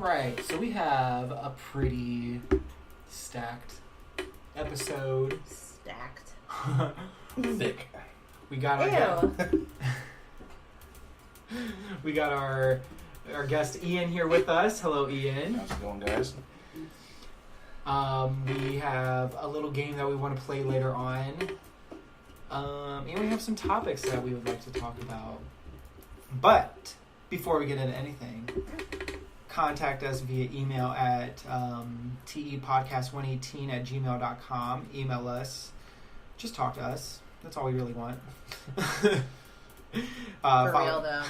right, so we have a pretty stacked episode. Stacked. Thick. We got our guest Ian here with us. Hello, Ian. How's it going, guys? We have a little game that we want to play later on. And we have some topics that we would like to talk about. But before we get into anything, contact us via email at tepodcast118@gmail.com. Email us. Just talk to us. That's all we really want. For real, though.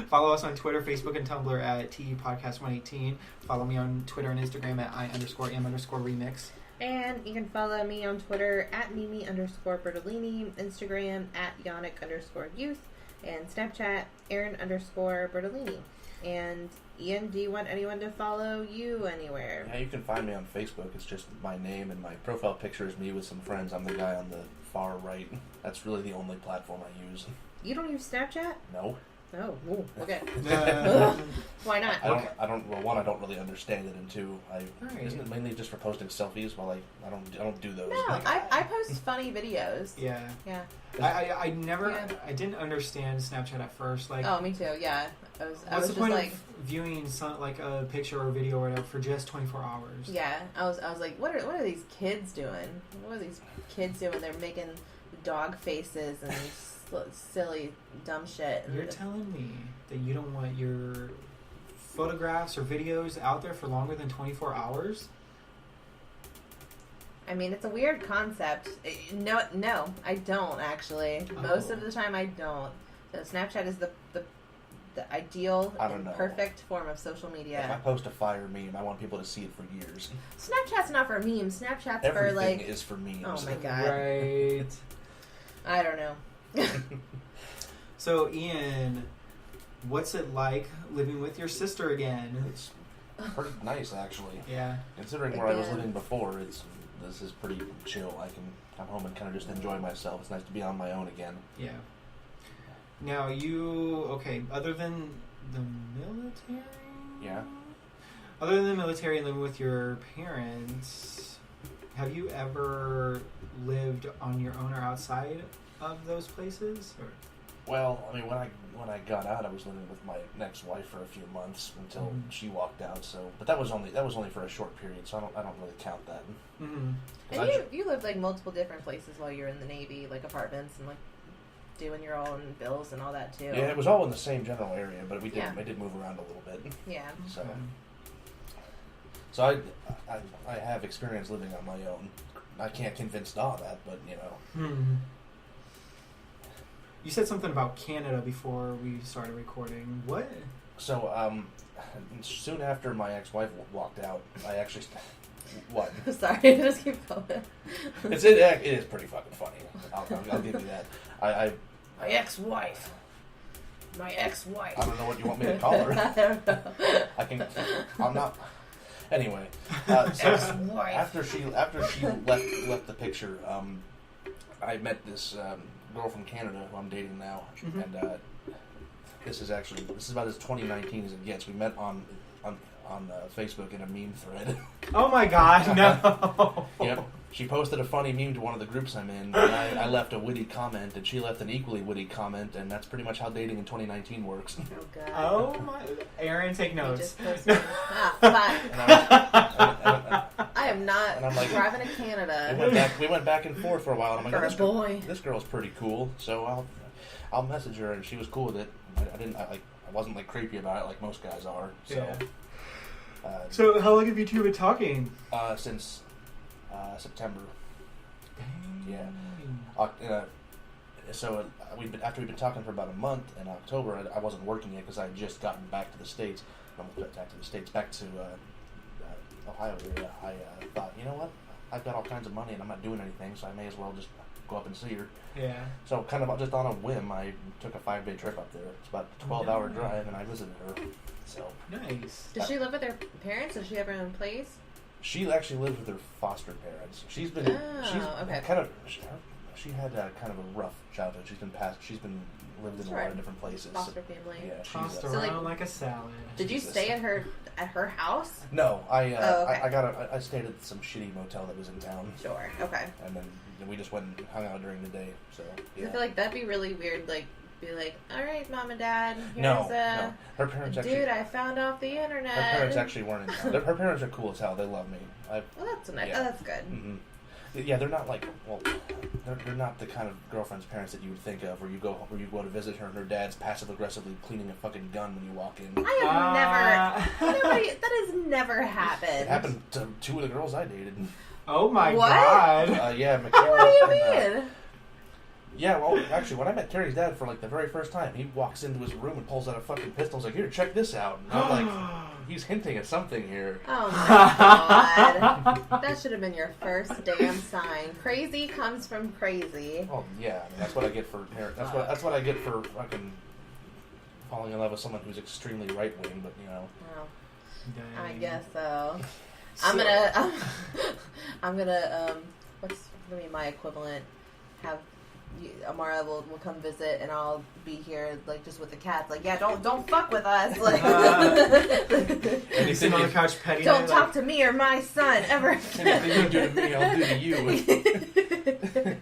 Follow us on Twitter, Facebook, and Tumblr at tepodcast118. Follow me on Twitter and Instagram at I_am_remix. And you can follow me on Twitter at Mimi_Bertolini, Instagram at Yannick_youth, and Snapchat Erin_Bertolini. And Ian, do you want anyone to follow you anywhere? Yeah, you can find me on Facebook. It's just my name, and my profile picture is me with some friends. I'm the guy on the far right. That's really the only platform I use. You don't use Snapchat? No. Oh, ooh, okay. Why not? I don't. Well, one, I don't really understand it, and two, isn't it mainly just for posting selfies? While I don't do those. No, I post funny videos. Yeah. Yeah. I didn't understand Snapchat at first. Like, oh, me too. Yeah. I was the just point like of viewing like a picture or video or whatever for just 24 hours? Yeah, I was like, what are these kids doing? What are these kids doing? They're making dog faces and silly dumb shit. You're telling me that you don't want your photographs or videos out there for longer than 24 hours? I mean, it's a weird concept. No, I don't actually. Oh. Most of the time, I don't. So Snapchat is the ideal and perfect form of social media. If I post a fire meme, I want people to see it for years. Snapchat's not for memes. Snapchat's Everything for like. is for memes. Oh my god. Right. I don't know. So, Ian, what's it like living with your sister again? It's pretty nice, actually. Yeah. Considering where I was living before, this is pretty chill. I can come home and kind of just enjoy myself. It's nice to be on my own again. Yeah. Now, other than the military? Yeah. Other than the military and living with your parents, have you ever lived on your own or outside of those places? Or? Well, I mean, when I got out, I was living with my ex-wife for a few months until she walked out. So, but that was only for a short period, so I don't really count that. Mm-hmm. And you lived like multiple different places while you were in the Navy, like apartments and like doing your own bills and all that too. Yeah, it was all in the same general area, but I did move around a little bit. Yeah. So I have experience living on my own. I can't convince Dawn that, but you know. Hmm. You said something about Canada before we started recording. What? So, soon after my ex-wife walked out, I actually... What? Sorry, just keep going. It is pretty fucking funny. I'll give you that. My ex-wife. My ex-wife. I don't know what you want me to call her. I don't know. I'm not... Anyway, so after she left the picture, I met this girl from Canada who I'm dating now, and this is about as 2019 as it gets. We met on Facebook in a meme thread. Oh my god, no! Yep. She posted a funny meme to one of the groups I'm in, and I left a witty comment, and she left an equally witty comment, and that's pretty much how dating in 2019 works. Oh god. Oh my... Aaron, take notes. Fuck. I am not driving to Canada. We went back and forth for a while, and I'm like, this girl's pretty cool, so I'll message her, and she was cool with it. I wasn't like creepy about it like most guys are. So. Yeah. So how long have you two been talking? Since September. Dang. Yeah. So after we'd been talking for about a month in October, I wasn't working yet because I had just gotten back to the States. Back to Ohio area. I thought, you know what? I've got all kinds of money and I'm not doing anything, so I may as well just go up and see her. Yeah. So kind of just on a whim, I took a 5-day trip up there. It's about a 12-hour drive, and I visited her. So nice. Does she live with her parents? Does she have her own place? She actually lives with her foster parents. She's been okay. kind of she had kind of a rough childhood. She's been lived in a lot of different places. Foster family. Yeah, Tossed around like a salad. Did you stay at her house? No, okay. I stayed at some shitty motel that was in town. Sure. Okay. And then we just went and hung out during the day. So yeah. I feel like that'd be really weird. Like, be like, all right, Mom and Dad. Here's no. Her parents dude, I found off the internet. Her parents actually weren't in town. Her parents are cool as hell. They love me. Well, that's nice. Yeah. Oh, that's good. Mm-hmm. Yeah, they're not like, well, they're not the kind of girlfriend's parents that you would think of, where you go to visit her and her dad's passive aggressively cleaning a fucking gun when you walk in. I have never. That has never happened. It happened to two of the girls I dated. Oh my what? God! Yeah, Michaela. What do you mean? Yeah, well, actually, when I met Terry's dad for like the very first time, he walks into his room and pulls out a fucking pistol. He's like, "Here, check this out." And I'm like, he's hinting at something here. Oh my God! That should have been your first damn sign. Crazy comes from crazy. Oh yeah, I mean, that's what I get for that's what I get for fucking falling in love with someone who's extremely right wing. But you know, Wow. Dang. I guess so. So- I'm gonna what's gonna be my equivalent? Have Amara will come visit, and I'll be here like just with the cats. Like, yeah, don't fuck with us. Like, And you sit on the couch petting don't it, talk to me or my son ever. anything you do to me, I'll do to you.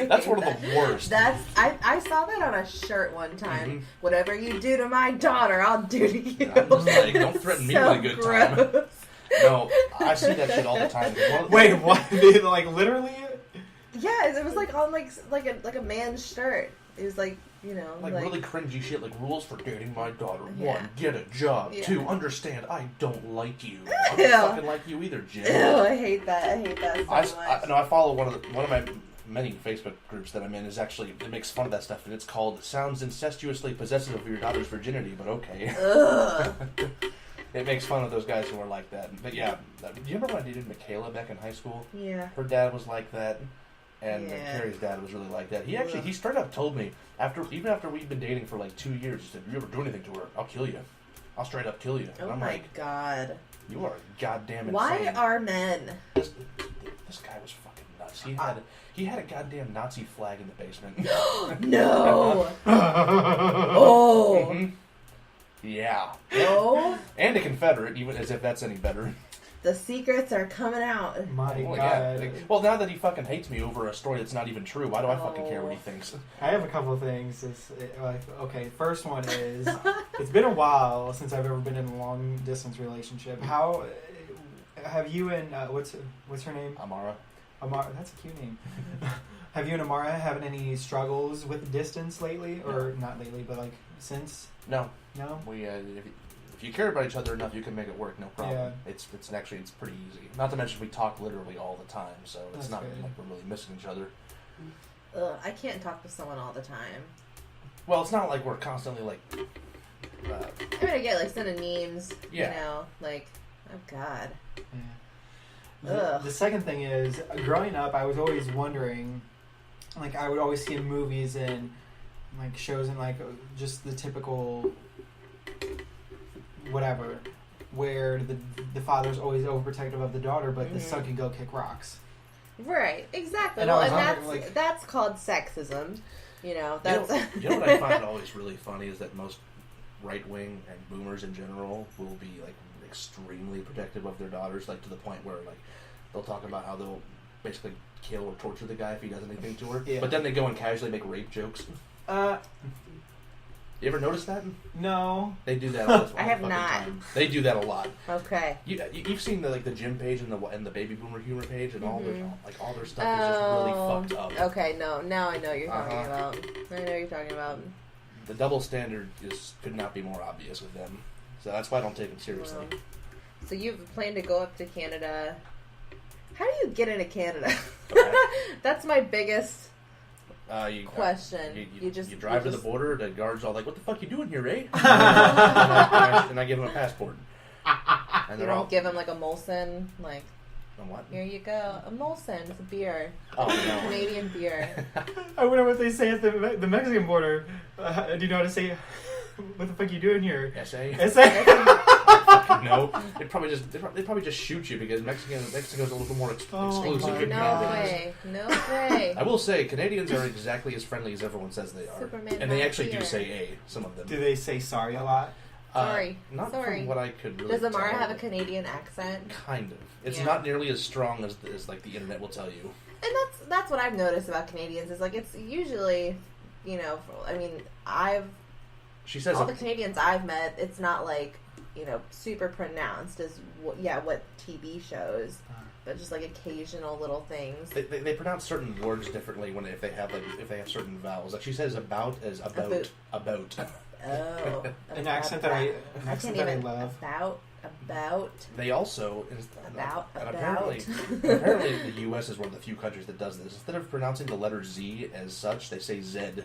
That's one of the worst. I saw that on a shirt one time. Mm-hmm. Whatever you do to my daughter, I'll do to you. I'm just like, don't threaten me with a good time. Gross. No, I see that shit all the time. Wait, what? They, like literally? Yeah, it was like on like a man's shirt. It was like, you know, Like really cringy shit, like rules for dating my daughter. Yeah. 1, get a job. Yeah. 2, understand I don't like you. I Ew. don't fucking like you either, Jim. Ew, I hate that. I hate that so much. I follow one of my many Facebook groups that I'm in is actually, it makes fun of that stuff, and it's called "Sounds Incestuously Possessive of Your Daughter's Virginity," but okay. Ugh. It makes fun of those guys who are like that. But yeah, do you remember when I dated Michaela back in high school? Yeah. Her dad was like that. And Yeah. Carrie's dad was really like that. He straight up told me, even after we'd been dating for like 2 years, he said, "If you ever do anything to her, I'll kill you. I'll straight up kill you." And Oh I'm my like, God. "You are goddamn insane." Why are men? This guy was fucking nuts. He had a goddamn Nazi flag in the basement. No. Oh. Mhm. Yeah. Oh. And a Confederate, even as if that's any better. The secrets are coming out. My Well, God. yeah. Well, now that he fucking hates me over a story that's not even true, why do I fucking care what he Oh. thinks? I have a couple of things. Okay, first one is, it's been a while since I've ever been in a long distance relationship. How have you and what's her name? Amara. Amara. That's a cute name. Have you and Amara having any struggles with distance lately, or not lately, but like since? No. No. We if you care about each other enough, you can make it work, no problem. Yeah. It's pretty easy. Not to mention we talk literally all the time, so it's That's not good. like we're really missing each other. Ugh, I can't talk to someone all the time. Well, it's not like we're constantly like. I mean, I get like sending memes. Yeah. You know, like, oh God. Yeah. Ugh. The second thing is, growing up, I was always wondering, like, I would always see in movies and like shows and like just the typical whatever, where the father's always overprotective of the daughter, but the son can go kick rocks. Right. Exactly. And I Well, was and wondering, like- that's called sexism. You know, that's. You know what I find always really funny is that most right wing and boomers in general will be like extremely protective of their daughters, like to the point where like they'll talk about how they'll basically kill or torture the guy if he does anything to her. Yeah. But then they go and casually make rape jokes. You ever notice that? No. They do that all the I have fucking not. time. They do that a lot. Okay. You've seen the gym page and the baby boomer humor page and all their stuff Oh. is just really fucked up. Okay. No. Now I know what you're talking Uh-huh. about. I know what you're talking about. The double standard could not be more obvious with them. So that's why I don't take them seriously. Wow. So you've planned to go up to Canada. How do you get into Canada? Okay. That's my biggest You question. You drive to the border. The guards all like, "What the fuck you doing here, eh?" and I give them a passport. And You they're all don't give him like a Molson, like, what? here you go. A Molson. It's a beer. Oh no. Canadian beer. I wonder what they say at the Mexican border. Do you know how to say, "What the fuck you doing here"? SA. SA. fucking know. They probably just shoot you because Mexico's a little bit more exclusive than Canadians. No way. I will say Canadians are exactly as friendly as everyone says they are, Superman and they actually here. do say "a." Some of them. Do they say sorry a lot? Sorry. Not Sorry. from what I could really Does Amara tell. have a Canadian accent? Kind of. It's Yeah. not nearly as strong as like the internet will tell you. And that's what I've noticed about Canadians is like it's usually, She says all the Canadians I've met, it's not like super pronounced as what TV shows, but just like occasional little things. they pronounce certain words differently if they have certain vowels. Like she says about as about. Oh, An accent that I love. About. They also About. apparently the U.S. is one of the few countries that does this. Instead of pronouncing the letter Z as such, they say Z.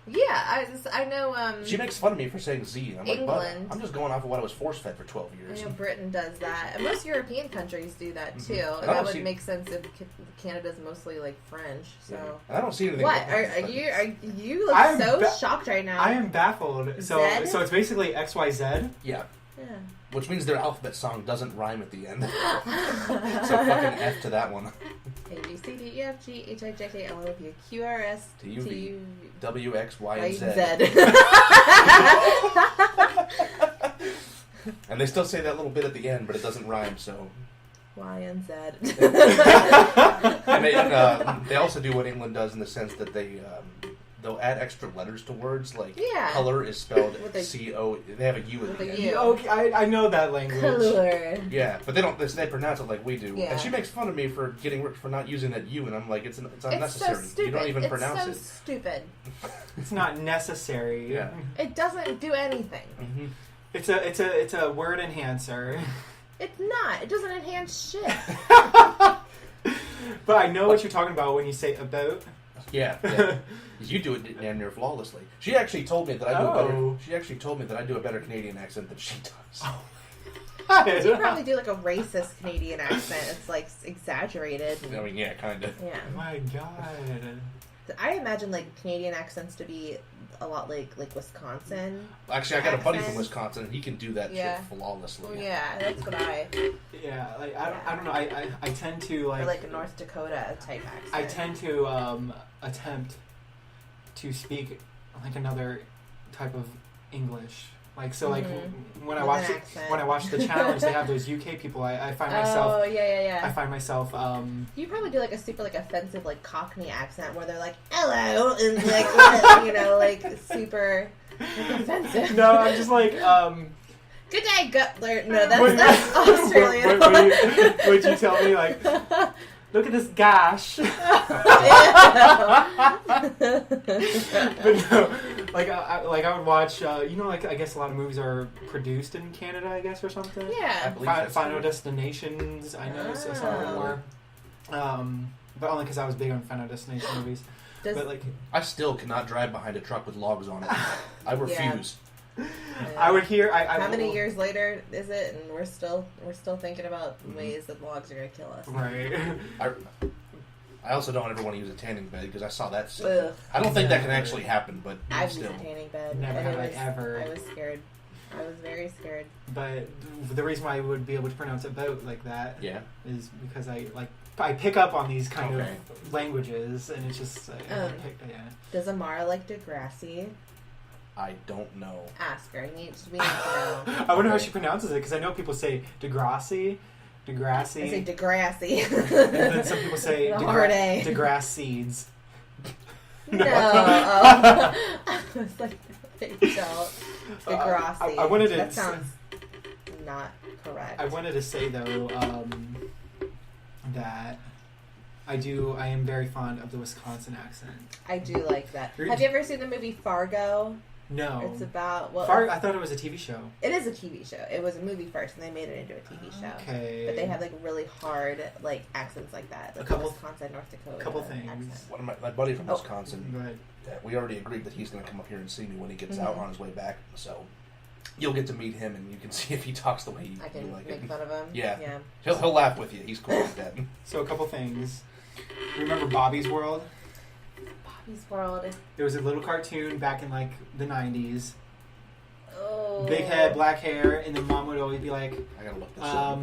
Yeah, I know. She makes fun of me for saying Z. And I'm like, England. but I'm just going off of what I was force fed for 12 years. I know Britain does that, and most European countries do that too. Mm-hmm. And that would make sense if Canada's mostly like French. So I don't see anything. what you look shocked right now? I am baffled. So it's basically XYZ. Yeah. Yeah. Which means their alphabet song doesn't rhyme at the end. So fucking F to that one. A, B, C, D, E, F, G, H, I, J, K, L, M, N, P, Q, R, S, T, U, W, X, Y, and Z. And they still say that little bit at the end, but it doesn't rhyme, so... Y and Z. And they also do what England does in the sense that they'll add extra letters to words, like color is spelled C-O. They have a U at the end. Okay, I know that language. Color. Yeah, but they pronounce it like we do. Yeah. And she makes fun of me for not using that U, and I'm like, it's unnecessary. It's so stupid. You don't even pronounce it. It's so stupid. It's not necessary. Yeah. It doesn't do anything. Mm-hmm. It's a word enhancer. It's not. It doesn't enhance shit. But I know what you're talking about when you say about. Yeah. You do it damn near flawlessly. She actually told me that I do a better. She actually told me that I do a better Canadian accent than she does. Oh. You probably do like a racist Canadian accent. It's like exaggerated. I mean, yeah, kind of. Yeah. Oh my god. I imagine like Canadian accents to be a lot like Wisconsin. Actually, I got a buddy from Wisconsin, and he can do that shit flawlessly. Yeah, that's what I. Yeah, like I don't know. I tend to like. Or like a North Dakota type accent. I tend to attempt to speak like another type of English. Like so, like when I watch the challenge, they have those UK people. I find myself. Oh yeah. I find myself. You probably do like a super like offensive like Cockney accent where they're like hello and like like super like, offensive. No, I'm just like. Good day, Gutler. No, that's Australian. Would you tell me like? Look at this gash. But no, like I would watch. I guess a lot of movies are produced in Canada, I guess, or something. Yeah. Final Destinations. I noticed I saw more. But only because I was big on Final Destination movies. But like, I still cannot drive behind a truck with logs on it. I refuse. Yeah. I would hear. How many years later is it, and we're still thinking about ways that logs are gonna kill us. Right. I also don't ever want to use a tanning bed because I saw that. I don't think that can actually happen, but I've still. used a tanning bed. Never have I ever. I was scared. I was very scared. But the reason why I would be able to pronounce about like that, is because I pick up on these kind of languages, and it's just Does Amara like Degrassi? I don't know. Ask her. We need to know. I wonder how she pronounces it because I know people say Degrassi. I say Degrassi. And then some people say Degrass seeds. No. I was like, don't. Degrassi. I wanted to. That sounds not correct. I wanted to say though that I am very fond of the Wisconsin accent. I do like that. Have you ever seen the movie Fargo? No. It's about I thought it was a TV show. It is a TV show. It was a movie first, and they made it into a TV show. Okay. But they have like really hard like accents like that. Like Wisconsin, North Dakota. A couple things. Accent. One of my buddy from Wisconsin. Go ahead. We already agreed that he's going to come up here and see me when he gets out on his way back. So you'll get to meet him, and you can see if he talks the way you like make it. fun of him. Yeah. He'll laugh with you. He's cool with that. So a couple things. Remember Bobby's World? Bobby's World. There was a little cartoon back in like the 90s. Oh. Big head, black hair, and then mom would always be like, I gotta look this up.